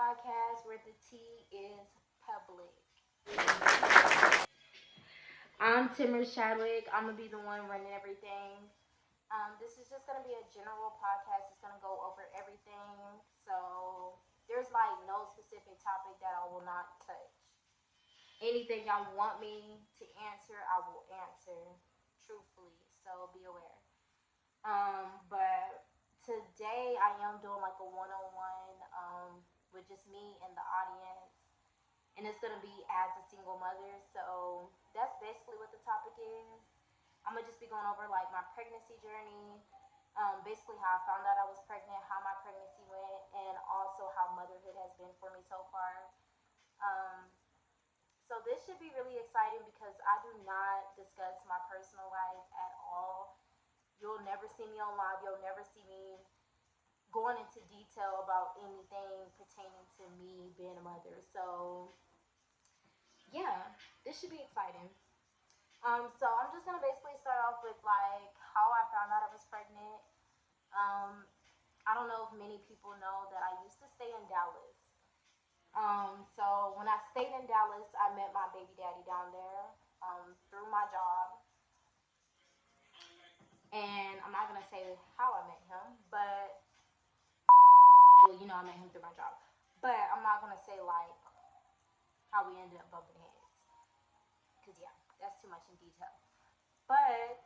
podcast where the tea is public. I'm Timmer Chadwick. I'm gonna be the one running everything. This is just gonna be a general podcast. It's gonna go over everything. So there's like no specific topic that I will not touch. Anything y'all want me to answer, I will answer truthfully. So be aware. But today I am doing like a one-on-one with just me and the audience, and it's gonna be as a single mother. So that's basically what the topic is. I'm gonna just be going over like my pregnancy journey, basically how I found out I was pregnant, how my pregnancy went, and also how motherhood has been for me so far. Um, so this should be really exciting because I do not discuss my personal life at all. You'll never see me on live. You'll never see me going into detail about anything pertaining to me being a mother. So yeah, this should be exciting. So I'm just gonna basically start off with like how I found out I was pregnant. Um, I don't know if many people know that I used to stay in Dallas. So when I stayed in Dallas, I met my baby daddy down there through my job, and I'm not gonna say how I met him, but well, I met him through my job, but I'm not gonna say like how we ended up bumping heads, cause yeah, that's too much in detail. But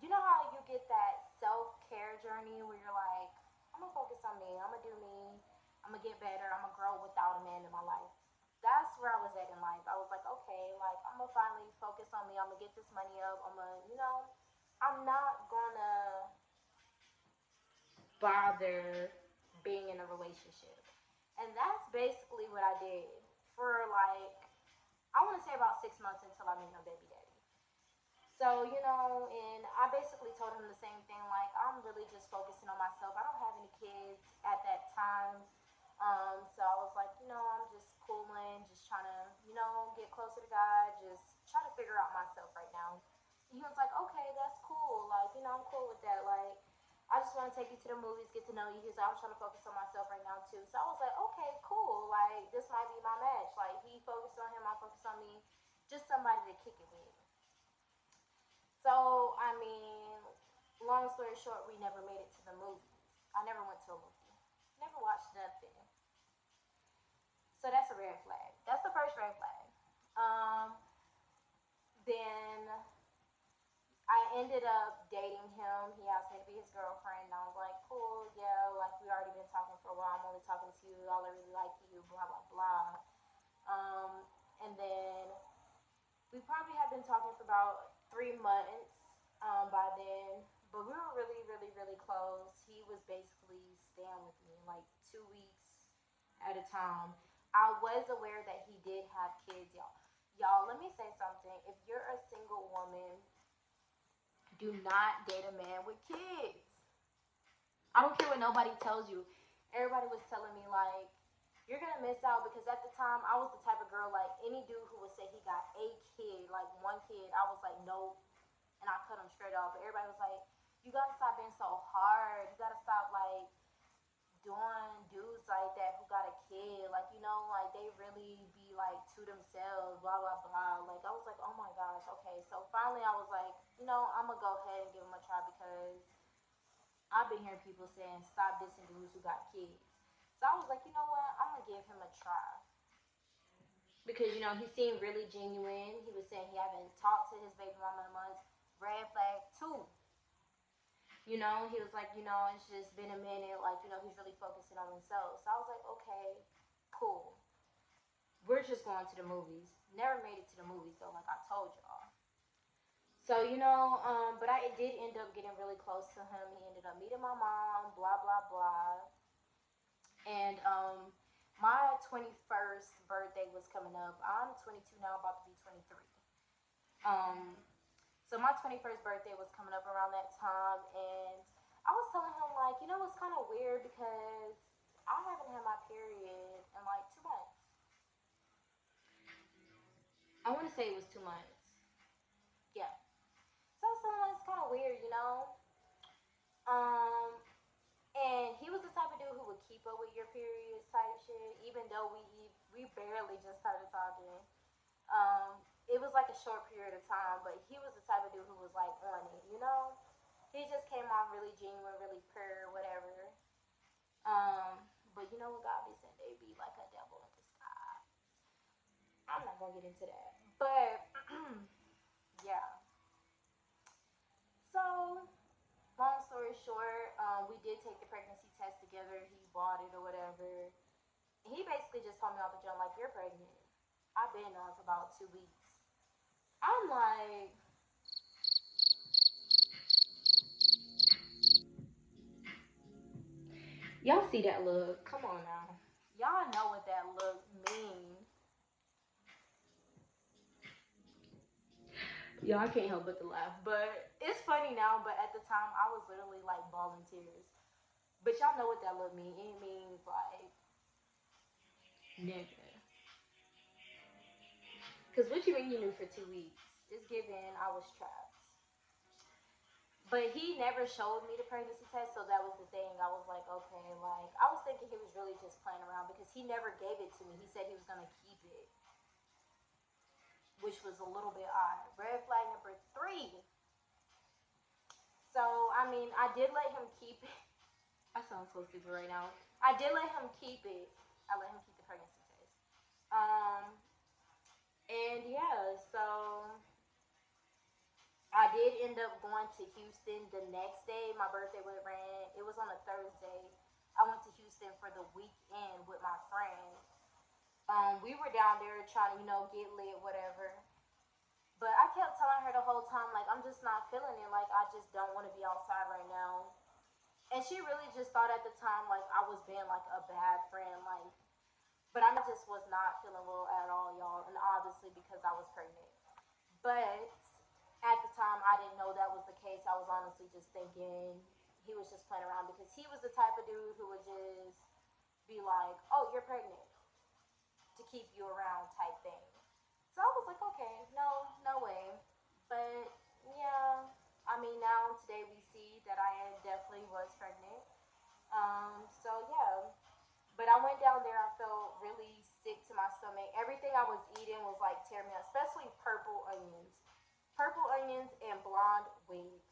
you know how you get that self care journey where you're like, I'm gonna focus on me. I'm gonna do me. I'm gonna get better. I'm gonna grow without a man in my life. That's where I was at in life. I was like, okay, like I'm gonna finally focus on me. I'm gonna get this money up. I'm not gonna bother being in a relationship. And that's basically what I did for like, I want to say about 6 months until I met my baby daddy. So, and I basically told him the same thing. Like, I'm really just focusing on myself. I don't have any kids at that time. So I was like, I'm just cooling, just trying to, get closer to God, just trying to figure out myself right now. And he was like, okay, that's cool. Like, I'm cool with that. Like, I just want to take you to the movies, get to know you. He's like, I'm trying to focus on myself right now, too. So I was like, okay, cool. Like, this might be my match. Like, he focused on him, I focused on me. Just somebody to kick it with. So, I mean, long story short, we never made it to the movies. I never went to a movie. Never watched nothing. So that's a red flag. That's the first red flag. Um, then I ended up dating him. He asked me to be his girlfriend. And I was like, cool, yeah, like we already been talking for a while. I'm only talking to you. All I really like you, blah, blah, blah. Um, and then we probably had been talking for about 3 months by then. But we were really, really, really close. He was basically staying with me like 2 weeks at a time. I was aware that he did have kids, y'all. Y'all, let me say something. If you're a single woman, do not date a man with kids. I don't care what nobody tells you. Everybody was telling me like, you're gonna miss out because at the time I was the type of girl like any dude who would say he got a kid, like one kid, I was like nope, and I cut him straight off. But everybody was like, you gotta stop being so hard. You gotta stop like doing dudes like that who got a kid. Like like they really be like to themselves, blah blah blah. Like I was like, oh my gosh, okay. So finally I was like, I'm gonna go ahead and give him a try because I've been hearing people saying stop dissing dudes who got kids. So I was like, you know what? I'm gonna give him a try because he seemed really genuine. He was saying he haven't talked to his baby mama in months. Red flag two. He was like, it's just been a minute. Like, he's really focusing on himself. So I was like, okay, cool. We're just going to the movies. Never made it to the movies though, like I told y'all. So, but I did end up getting really close to him. He ended up meeting my mom, blah, blah, blah. And my 21st birthday was coming up. I'm 22 now, about to be 23. Um, so my 21st birthday was coming up around that time, and I was telling him like, it's kind of weird because I haven't had my period in like 2 months. I want to say it was 2 months. Yeah. So I was telling him it's kind of weird. Um, and he was the type of dude who would keep keep up with your periods type shit. Even though we barely just started talking. It was like a short period of time, but he was the type of dude who was like on it, you know. He just came off really genuine, really pure, whatever. But you know what God be saying? They be like a devil in disguise. I'm not gonna get into that, but yeah. So long story short, we did take the pregnancy test together. He bought it or whatever. He basically just told me off the jump like, "You're pregnant." I've been on for about 2 weeks. I'm like, y'all see that look? Come on now. Y'all know what that look means. Y'all can't help but to laugh. But it's funny now, but at the time I was literally like bawling tears. But y'all know what that look means. It means like nigga. Cause what you mean you knew for 2 weeks? It's given I was trapped. But he never showed me the pregnancy test, so that was the thing. I was like, okay, like I was thinking he was really just playing around because he never gave it to me. He said he was gonna keep it, which was a little bit odd. Red flag number three. So I mean, I did let him keep it. I sound so stupid right now. I did let him keep it. I let him keep the pregnancy test. Um, and yeah, so I did end up going to Houston the next day. My birthday was ran. It was on a Thursday. I went to Houston for the weekend with my friend. We were down there trying to, get lit, whatever. But I kept telling her the whole time, like, I'm just not feeling it. Like, I just don't want to be outside right now. And she really just thought at the time, like, I was being, like, a bad friend. Like, but I just was not feeling well at all, y'all. And obviously because I was pregnant. But at the time, I didn't know that was the case. I was honestly just thinking he was just playing around because he was the type of dude who would just be like, "Oh, you're pregnant," to keep you around type thing. So I was like, okay, no, no way. But yeah, I mean, now today we see that I definitely was pregnant. So yeah, but I went down there. I felt really sick to my stomach. Everything I was eating was like tearing me up, especially purple onions and blonde wigs.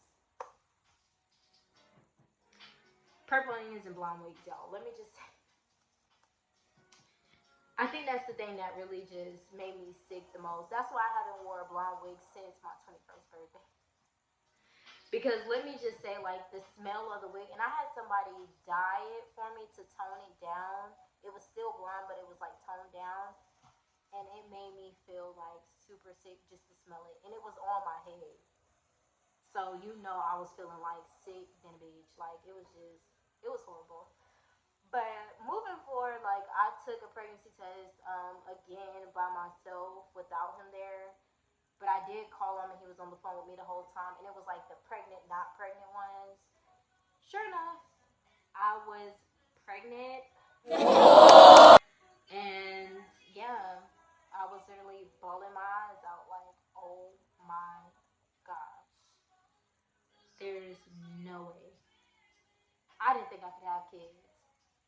Purple onions and blonde wigs, y'all. Let me just say, I think that's the thing that really just made me sick the most. That's why I haven't worn a blonde wig since my 21st birthday. Because let me just say, like, the smell of the wig, and I had somebody dye it for me to tone it down. It was still blonde, but it was like toned down, and it made me feel like super sick just to smell it. And it was on my head, so I was feeling like sick than a bitch. Like it was horrible. But moving forward, like I took a pregnancy test again by myself without him there. But I did call him and he was on the phone with me the whole time. And it was like the pregnant, not pregnant ones. Sure enough, I was pregnant. And yeah, I was literally bawling my eyes out like, oh my gosh, there's no way. I didn't think I could have kids.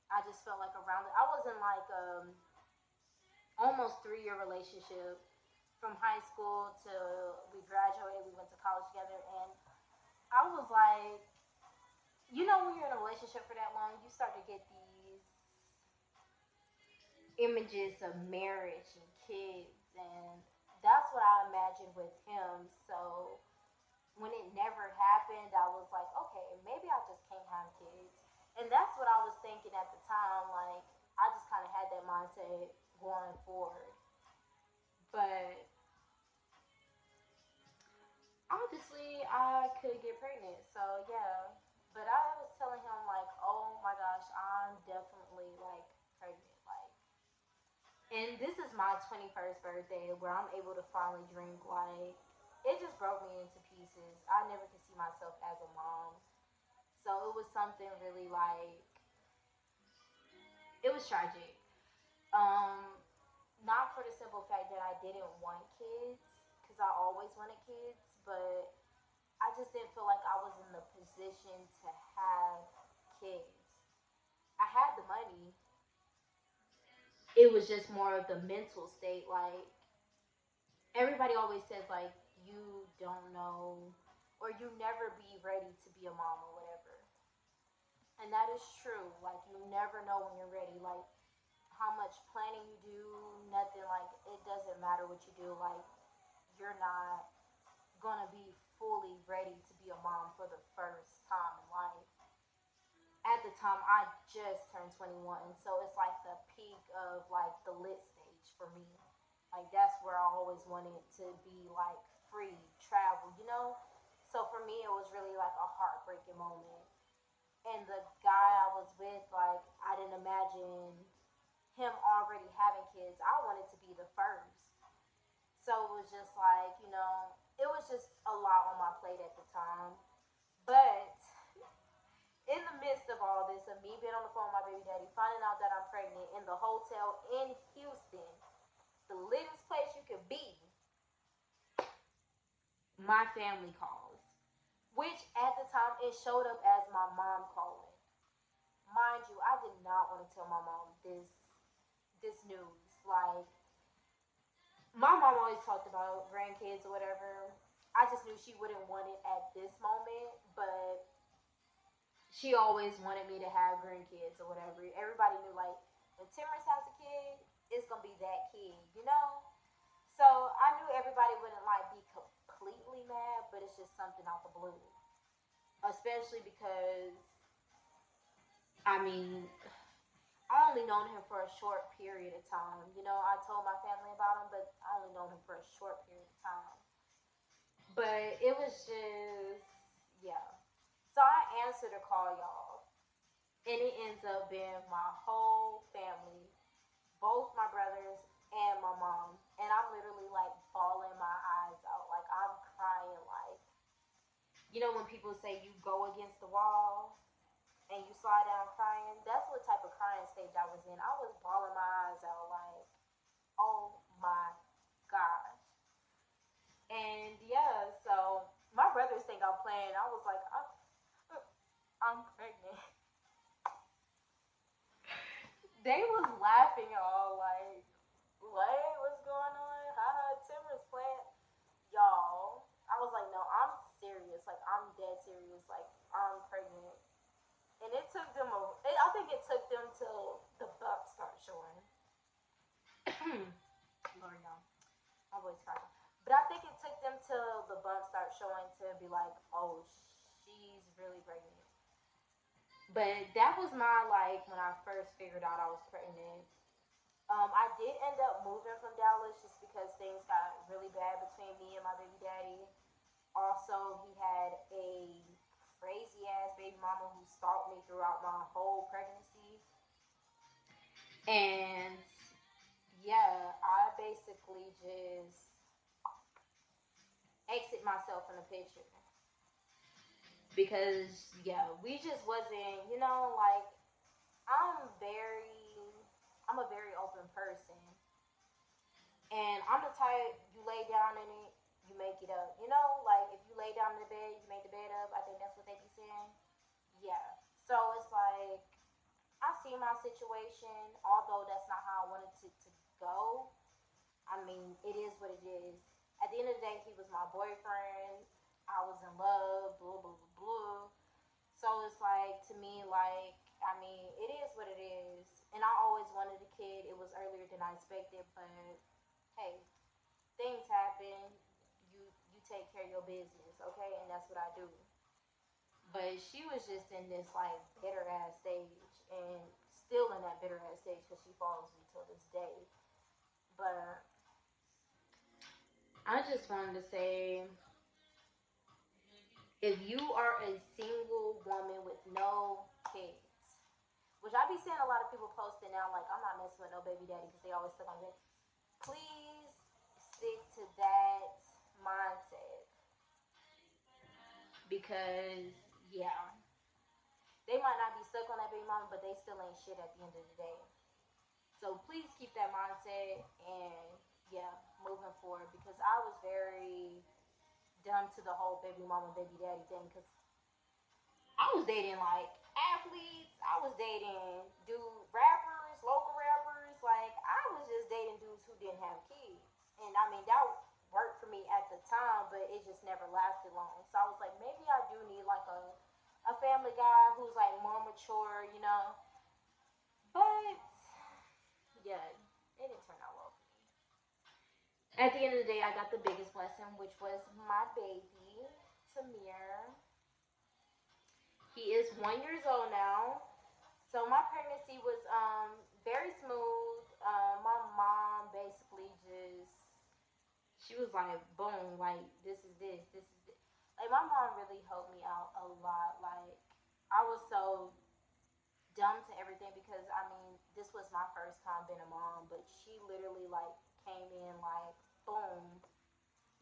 I just felt like around it. I was in like almost 3 year relationship from high school to we graduated. We went to college together, and I was like, when you're in a relationship for that long, you start to get these images of marriage and kids, and that's what I imagined with him. So when it never happened, I was like, okay, maybe I just can't have kids, and that's what I was thinking at the time. Like I just kind of had that mindset going forward, but obviously I could get pregnant. So yeah. But I was telling him like, oh my gosh, I'm definitely like pregnant. Like, and this is my 21st birthday where I'm able to finally drink. Like, it just broke me into pieces. I never could see myself as a mom. So it was something really like, it was tragic. Um, Not for the simple fact that I didn't want kids, because I always wanted kids, but I just didn't feel like I was in the position to have kids. I had the money. It was just more of the mental state. Like, everybody always says, like, you don't know, or you never be ready to be a mom or whatever. And that is true. Like, you never know when you're ready. Like, how much planning you do, nothing. Like, it doesn't matter what you do. Like, you're not gonna be fully ready to be a mom for the first time in life. At the time, I just turned 21, so it's like the peak of like the lit stage for me. Like, that's where I always wanted to be, like, free travel, you know. So for me, it was really like a heartbreaking moment. And the guy I was with, like, I didn't imagine him already having kids. I wanted to be the first. So it was just like, it was just a lot on my plate at the time. But in the midst of all this, of me being on the phone with my baby daddy, finding out that I'm pregnant in the hotel in Houston, the littest place you could be, my family calls. Which at the time it showed up as my mom calling. Mind you, I did not want to tell my mom this news. Like, my mom always talked about grandkids or whatever. I just knew she wouldn't want it at this moment, but she always wanted me to have grandkids or whatever. Everybody knew, like, when Timrance has a kid, it's gonna be that kid, you know? So I knew everybody wouldn't like be completely mad, but it's just something out the blue. Especially because, I mean, I only known him for a short period of time. I told my family about him, but I only known him for a short period of time. But it was just, yeah. So I answered a call, y'all, and it ends up being my whole family, both my brothers and my mom, and I'm literally like bawling my eyes out, like I'm crying, like, when people say you go against the wall and you slide down crying, that's what type of crying stage I was in. I was bawling my eyes out, like, oh my gosh. And yeah, so my brothers think I'm playing. I was like, I'm pregnant. They was laughing all like, what? What's going on? Haha, Timber's playing. Y'all, I was like, no, I'm serious. Like, I'm dead serious. Like, I'm pregnant. And it took them, I think it took them till the bump started showing. Lord, y'all. My voice cracking. But I think it took them till the bump started showing to be like, oh, she's really pregnant. But that was my, like, when I first figured out I was pregnant. I did end up moving from Dallas just because things got really bad between me and my baby daddy. Also, he had a crazy ass baby mama who stalked me throughout my whole pregnancy. And yeah, I basically just exit myself from the picture. Because yeah, we just wasn't, like, I'm very I'm a very open person. And I'm the type, you lay down in it, you make it up. Like, if you lay down in the bed, you make the bed up. I think that's what they be saying. Yeah. So it's like, I see my situation, although that's not how I wanted to go. I mean, it is what it is. At the end of the day, he was my boyfriend. I was in love, blah, blah, blah, blah. So it's like, to me, like, I mean, it is what it is. And I always wanted a kid. It was earlier than I expected, but hey, things happen. You take care of your business, okay? And that's what I do. But she was just in this like bitter ass stage, and still in that bitter ass stage because she follows me till this day. But I just wanted to say, if you are a single woman with no kids, which I be seeing a lot of people posting now, like, I'm not messing with no baby daddy because they always stuck on it. Please stick to that mindset because, yeah, they might not be stuck on that baby mama, but they still ain't shit at the end of the day. So please keep that mindset and, yeah, moving forward because I was very dumb to the whole baby mama, baby daddy thing because I was dating like athletes. I was dating rappers, local rappers. Like I was just dating dudes who didn't have kids, and I mean that worked for me at the time, but it just never lasted long. So I was like, maybe I do need like a family guy who's like more mature, you know. But yeah, it didn't turn out well for me. At the end of the day, I got the biggest blessing, which was my baby, Tamir. He is 1 year old now. So my pregnancy was very smooth. My mom basically just she was like, boom, like this is this. Like my mom really helped me out a lot. Like I was so dumb to everything because I mean this was my first time being a mom, but she literally like came in like boom,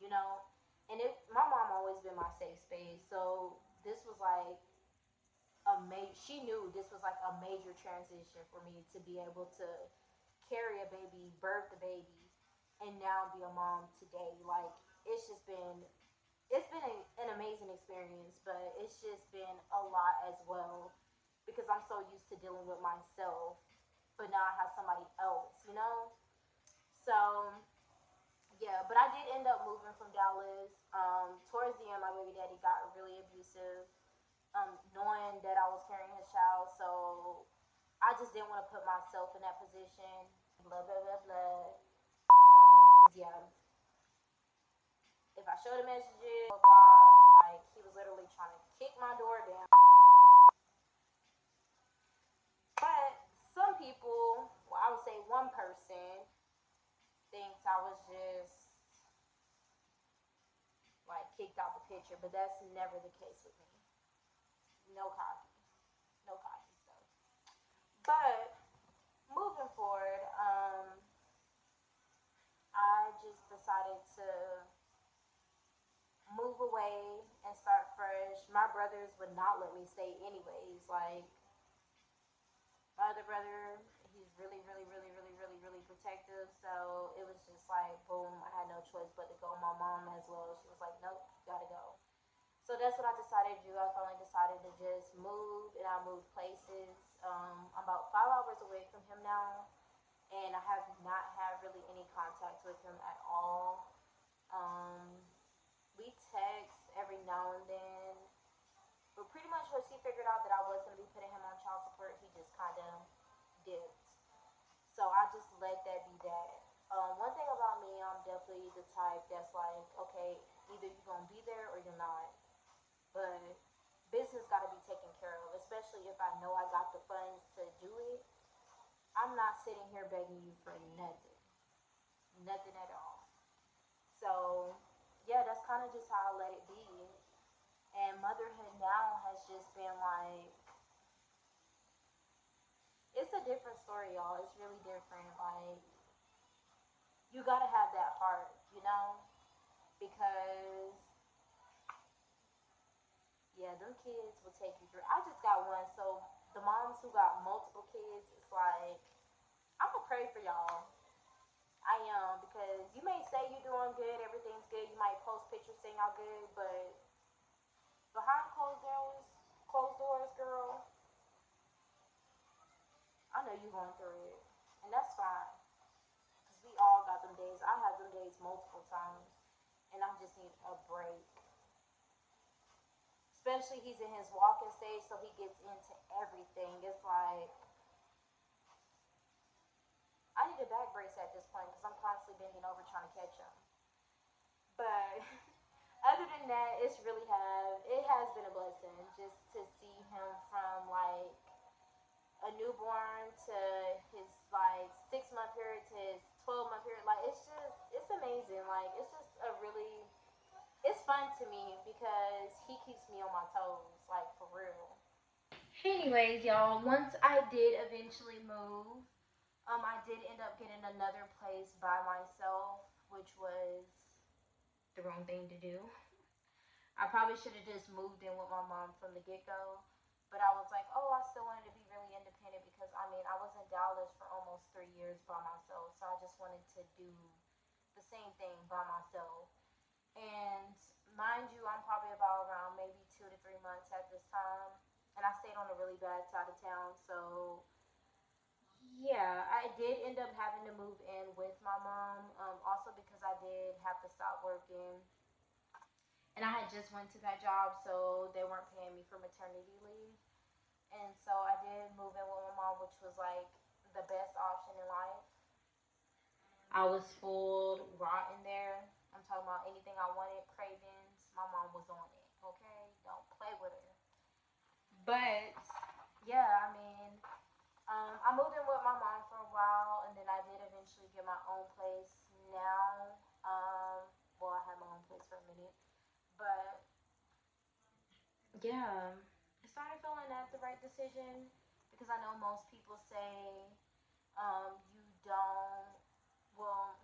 you know. And my mom always been my safe space, so this was like she knew this was like a major transition for me to be able to carry a baby, birth the baby, and now be a mom today. Like it's just been an amazing experience, but it's just been a lot as well because I'm so used to dealing with myself, but now I have somebody else, you know. So yeah, but I did end up moving from Dallas. Towards the end, my baby daddy got really abusive, knowing that I was carrying his child. So I just didn't want to put myself in that position. Blah blah blah blah. Cause yeah, if I showed the messages, blah blah, like he was literally trying to kick my door down. But some people, well, I would say one person thinks I was just like kicked out the picture, but that's never the case with me. No copy, no copy stuff. But moving forward, I just decided to move away and start fresh. My brothers would not let me stay anyways. Like my other brother, he's really, really, really, really, really, really protective. So it was just like boom, I had no choice but to go. My mom as well. She was like, nope, you gotta go. So that's what I decided to do. I finally decided to just move, and I moved places. I'm about 5 hours away from him now, and I have not had really any contact with him at all. Um, we text every now and then, but pretty much once he figured out that I was going to be putting him on child support, he just kind of dipped. So I just let that be that. One thing about me, I'm definitely the type that's like, okay, either you're going to be there or you're not. But business got to be taken care of, especially if I know I got the funds to do it. I'm not sitting here begging you for nothing, nothing at all. So, yeah, that's kind of just how I let it be. And motherhood now has just been like, it's a different story, y'all. It's really different. Like, you gotta have that heart, you know? Because, yeah, them kids will take you through. I just got one, so the moms who got multiple kids, it's like, I'm gonna pray for y'all. I am, because you may say you're doing good, everything's good. You might post pictures saying y'all good, but behind closed doors, girl, I know you're going through it, and that's fine. Cause we all got them days. I had them days multiple times, and I just need a break. Especially he's in his walking stage, so he gets into everything. It's like I need a back brace at this point because I'm constantly bending over trying to catch him. But other than that, it has been a blessing just to see him from like a newborn to his like 6 month period to his 12 month period. Like it's amazing. Like it's just a really it's fun to me because he keeps me on my toes, like for real. Anyways, y'all, once I did eventually move, I did end up getting another place by myself, which was the wrong thing to do. I probably should have just moved in with my mom from the get go. But I was like, oh, I still wanted to be really independent because I mean, I was in Dallas for almost 3 years by myself. So I just wanted to do the same thing by myself. And mind you, I'm probably about around maybe 2 to 3 months at this time. and I stayed on a really bad side of town. So yeah, I did end up having to move in with my mom. Also because I did have to stop working, and I had just went to that job, so they weren't paying me for maternity leave. And so I did move in with my mom, which was like the best option in life. I was full rotten there. I'm talking about anything I wanted, cravings. My mom was on it. Okay, don't play with her. But yeah, I mean, I moved in with my mom for a while, and then I did eventually get my own place. Now, well, I had my own place for a minute, but yeah, I started feeling that's the right decision because I know most people say you don't. Well,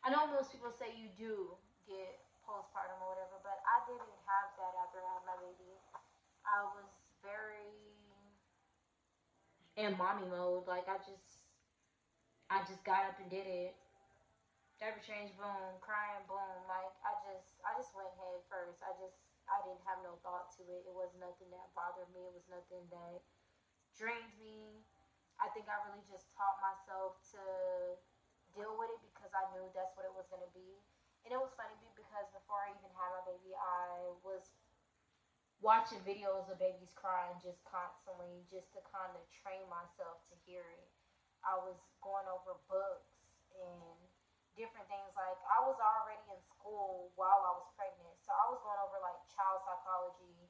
I know most people say you do get postpartum or whatever, but I didn't have that after I had my baby. I was very in mommy mode. Like I just got up and did it. Diaper change, boom, crying, boom. Like I just went head first. I didn't have no thought to it. It was nothing that bothered me. It was nothing that drained me. I think I really just taught myself to deal with it because I knew that's what it was gonna be. And it was funny because before I even had my baby, I was watching videos of babies crying just constantly, just to kind of train myself to hear it. I was going over books and different things. Like I was already in school while I was pregnant, so I was going over like child psychology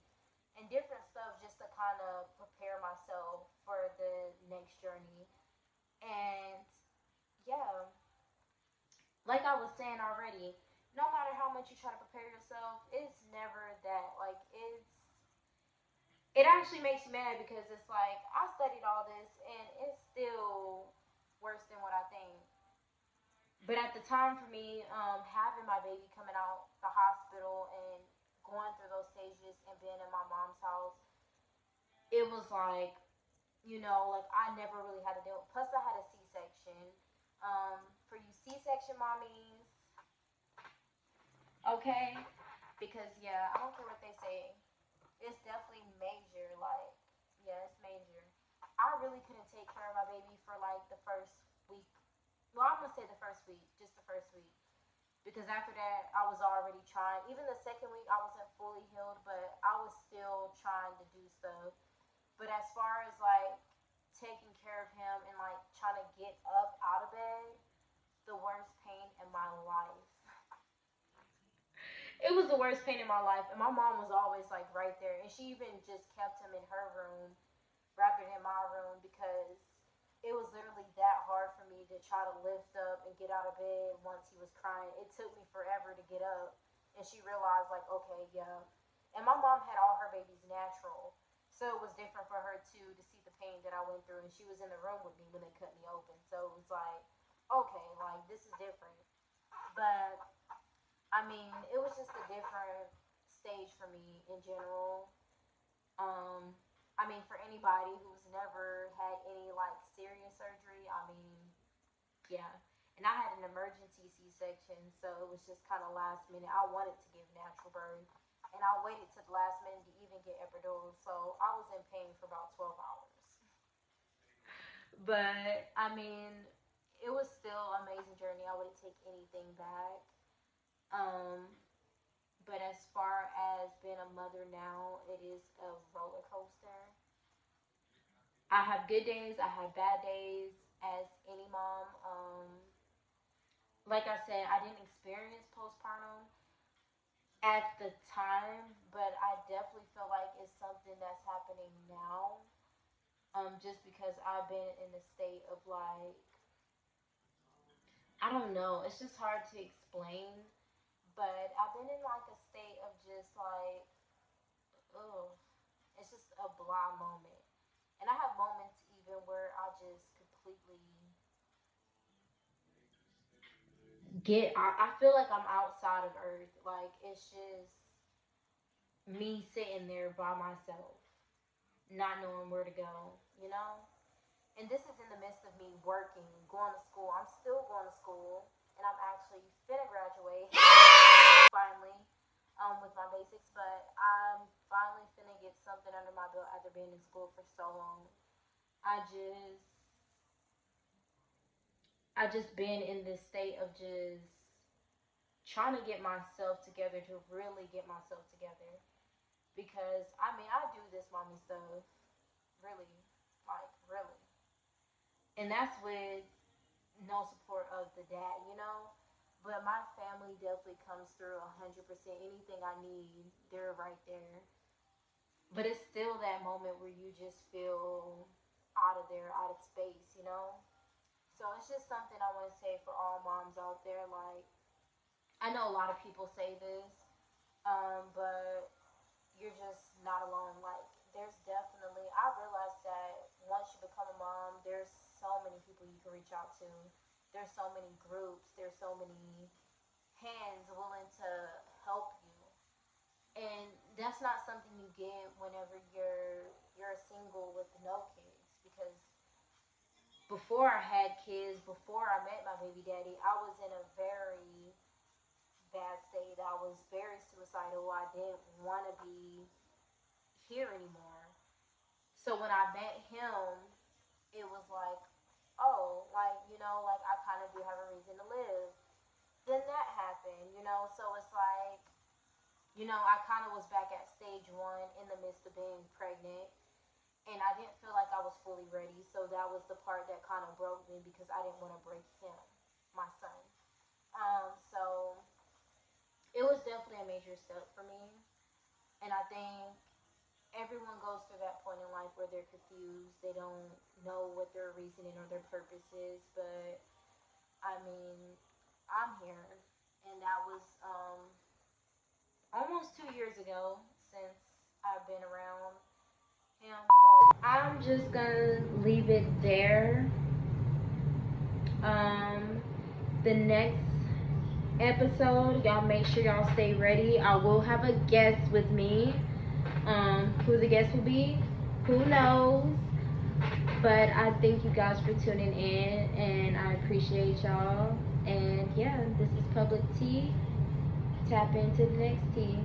and different stuff just to kind of prepare myself for the next journey. And yeah, like I was saying already, no matter how much you try to prepare yourself, it's never that. Like it actually makes me mad because it's like I studied all this and it's still worse than what I think. But at the time for me, having my baby coming out the hospital and going through those stages and being in my mom's house, it was like, like I never really had to deal. Plus, I had a C-section. For you C-section mommies, okay, because yeah, I don't care what they say. It's definitely major. Like, yeah, it's major. I really couldn't take care of my baby for like the first week. Well, I'm gonna say the first week, just the first week, because after that, I was already trying. Even the second week, I wasn't fully healed, but I was still trying to do stuff. But as far as like taking care of him and like trying to get up out of bed, the worst pain in my life. It was the worst pain in my life, and my mom was always like right there, and she even just kept him in her room rather than my room because it was literally that hard for me to try to lift up and get out of bed once he was crying. It took me forever to get up, and she realized like, okay, yeah. And my mom had all her babies natural, so it was different for her too to see the pain that I went through, and she was in the room with me when they cut me open, so it was like, okay, like this is different. But I mean, it was just a different stage for me in general. Um, I mean, for anybody who's never had any like serious surgery, I mean, yeah. And I had an emergency C-section, so it was just kind of last minute. I wanted to give natural birth, and I waited to the last minute to even get epidural, so I was in pain for about 12 hours. But I mean, it was still an amazing journey. I wouldn't take anything back. Um, but as far as being a mother now, it is a roller coaster. I have good days, I have bad days, as any mom. Like I said, I didn't experience postpartum at the time, but I definitely feel like it's something that's happening now. Just because I've been in a state of like, I don't know, it's just hard to explain, but I've been in like a state of just like, ugh, it's just a blah moment. And I have moments even where I just completely I feel like I'm outside of Earth. Like it's just me sitting there by myself, not knowing where to go, you know? And this is in the midst of me working, going to school. I'm still going to school, and I'm actually finna graduate finally with my basics, but I'm finally finna get something under my belt after being in school for so long. I just I just been in this state of just trying to get myself together, to really get myself together, because I mean I do this mommy stuff really, like really, and that's with no support of the dad, you know. But my family definitely comes through 100%. Anything I need, they're right there. But it's still that moment where you just feel out of there, out of space, you know. So it's just something I want to say for all moms out there. Like, I know a lot of people say this, but you're just not alone. Like, there's definitely, I realized that once you become a mom, there's so many people you can reach out to. There's so many groups. There's so many hands willing to help you. And that's not something you get whenever you're single with no kids, because before I had kids, before I met my baby daddy, I was in a very bad state. I was very suicidal. I didn't want to be here anymore. So when I met him, it was like, oh, like, you know, like I kind of do have a reason to live. Then that happened, you know, so it's like, you know, I kind of was back at stage one in the midst of being pregnant, and I didn't feel like I was fully ready. So that was the part that kind of broke me, because I didn't want to break him, my son. So it was definitely a major step for me, and I think everyone goes through that point in life where they're confused. They don't know what their reasoning or their purpose is. But I mean, I'm here, and that was almost 2 years ago since I've been around him. I'm just gonna leave it there. Um, the next episode, y'all make sure y'all stay ready. I will have a guest with me. Who the guest will be, who knows? But I thank you guys for tuning in, and I appreciate y'all. And yeah, this is Public Tea. Tap into the next tea.